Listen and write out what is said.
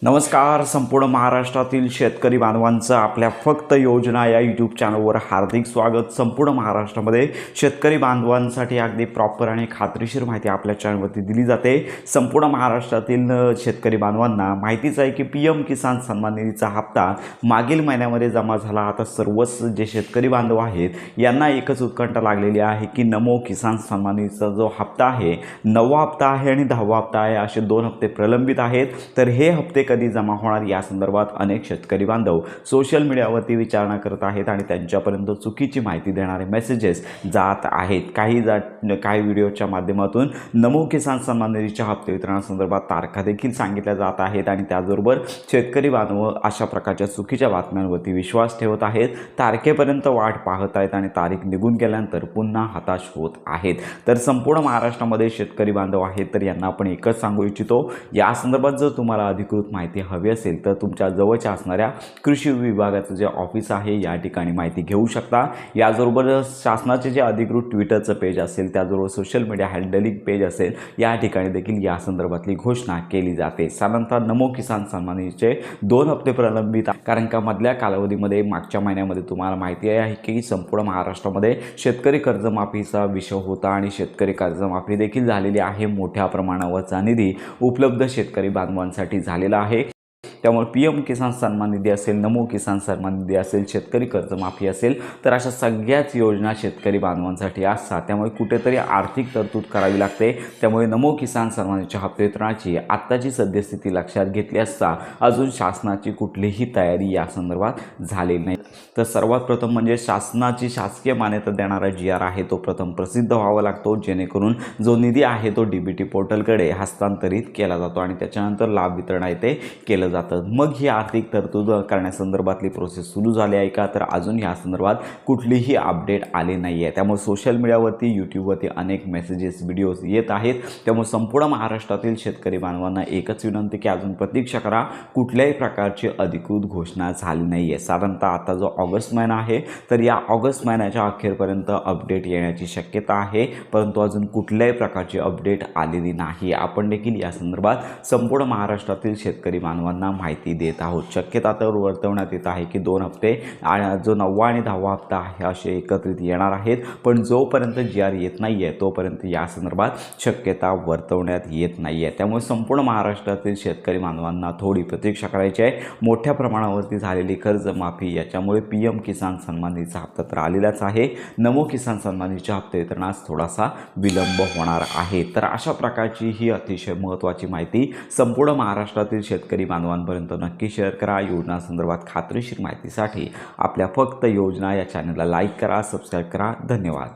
नमस्कार. संपूर्ण महाराष्ट्रातील शेतकरी बांधवांचं आपल्या फक्त योजना या यूट्यूब चॅनलवर हार्दिक स्वागत. संपूर्ण महाराष्ट्रामध्ये शेतकरी बांधवांसाठी अगदी प्रॉपर आणि खात्रीशीर माहिती आपल्या चॅनलवरती दिली जाते. संपूर्ण महाराष्ट्रातील शेतकरी बांधवांना माहितीच आहे की PM किसान सन्मान निधीचा हप्ता मागील महिन्यामध्ये जमा झाला. आता सर्वच जे शेतकरी बांधव आहेत यांना एकच उत्कंठा लागलेली आहे की नमो किसान सन्मान निधीचा जो हप्ता आहे, 9वा हप्ता आहे आणि 10वा हप्ता आहे, असे 2 हप्ते प्रलंबित आहेत. तर हे हप्ते कधी जमा होणार या संदर्भात अनेक शेतकरी बांधव सोशल मीडियावरती विचारणा करत आहेत आणि त्यांच्यापर्यंत चुकीची माहिती देणारे मेसेजेस जात आहेत. काही व्हिडिओच्या माध्यमातून नमो किसान सन्मान निधीच्या हप्ते वितरणासंदर्भात तारखा देखील सांगितल्या जात आहेत आणि त्याचबरोबर शेतकरी बांधव अशा प्रकारच्या चुकीच्या बातम्यांवरती विश्वास ठेवत आहेत, तारखेपर्यंत वाट पाहत आहेत आणि तारीख निघून गेल्यानंतर पुन्हा हताश होत आहेत. तर संपूर्ण महाराष्ट्रामध्ये शेतकरी बांधव आहेत तर यांना आपण एकच सांगू इच्छितो, या संदर्भात जर तुम्हाला अधिकृत माहिती हवी असेल तर तुमच्या जवळच्या असणाऱ्या कृषी विभागाचं जे ऑफिस आहे या ठिकाणी माहिती घेऊ शकता. याचबरोबर शासनाचे जे अधिकृत ट्विटरचं पेज असेल, त्याचबरोबर सोशल मीडिया हँडलिंग पेज असेल, या ठिकाणी देखील या संदर्भातली घोषणा केली जाते. साधारणतः नमो किसान सन्मान निधीचे 2 हप्ते प्रलंबित, कारण का मधल्या कालावधीमध्ये मागच्या महिन्यामध्ये तुम्हाला माहिती आहे की संपूर्ण महाराष्ट्रामध्ये शेतकरी कर्जमाफीचा विषय होता आणि शेतकरी कर्जमाफी देखील झालेली आहे. मोठ्या प्रमाणावरचा निधी उपलब्ध शेतकरी बांधवांसाठी झालेला आहे. त्यामुळे PM किसान सन्मान निधी असेल, नमो किसान सन्मान निधी असेल, शेतकरी कर्जमाफी असेल, तर अशा सगळ्याच योजना शेतकरी बांधवांसाठी असतात. त्यामुळे कुठेतरी आर्थिक तरतूद करावी लागते. त्यामुळे नमो किसान सन्मान निधीच्या हप्ते वितरणाची आत्ताची सद्यस्थिती लक्षात घेतली असता अजून शासनाची कुठलीही तयारी या संदर्भात झालेली नाही. तर सर्वात प्रथम म्हणजे शासनाची शासकीय मान्यता देणारा GR आहे तो प्रथम प्रसिद्ध व्हावा लागतो, जेणेकरून जो निधी आहे तो DBT पोर्टलकडे हस्तांतरित केला जातो आणि त्याच्यानंतर लाभ वितरण आहे ते केलं जातं. मग ही आर्थिक तरतूद करण्यासंदर्भातली प्रोसेस सुरू झाली आहे का, तर अजून या संदर्भात कुठलीही अपडेट आली नाही आहे. त्यामुळे सोशल मीडियावरती, यूट्यूबवरती अनेक मेसेजेस, व्हिडिओज येत आहेत. त्यामुळे संपूर्ण महाराष्ट्रातील शेतकरी बांधवांना एकच विनंती की अजून प्रतीक्षा करा. कुठल्याही प्रकारची अधिकृत घोषणा झाली नाही आहे. साधारणतः आता जो ऑगस्ट महिना आहे तर या ऑगस्ट महिन्याच्या अखेरपर्यंत अपडेट येण्याची शक्यता आहे, परंतु अजून कुठल्याही प्रकारची अपडेट आलेली नाही. आपण देखील या संदर्भात संपूर्ण महाराष्ट्रातील शेतकरी बांधवांना माहिती देत आहोत. शक्यता तर वर्तवण्यात येत आहे की 2 हप्ते जो 9वा आणि 10वा हप्ता आहे असे एकत्रित येणार आहेत, पण जोपर्यंत GR येत नाही आहे तोपर्यंत या संदर्भात शक्यता वर्तवण्यात येत नाही आहे. त्यामुळे संपूर्ण महाराष्ट्रातील शेतकरी बांधवांना थोडी प्रतीक्षा करायची आहे. मोठ्या प्रमाणावरती झालेली कर्जमाफी याच्यामुळे PM किसान सन्मान निधीचा हप्ता तर आलेलाच आहे. नमो किसान सन्मान निधीच्या हप्ते वितरणास थोडासा विलंब होणार आहे. तर अशा प्रकारची ही अतिशय महत्त्वाची माहिती संपूर्ण महाराष्ट्रातील शेतकरी बांधवांपर्यंत नक्की शेअर करा. योजना संदर्भात खात्रीशीर माहितीसाठी आपल्या फक्त योजना या चॅनलला लाईक करा, सबस्क्राईब करा. धन्यवाद.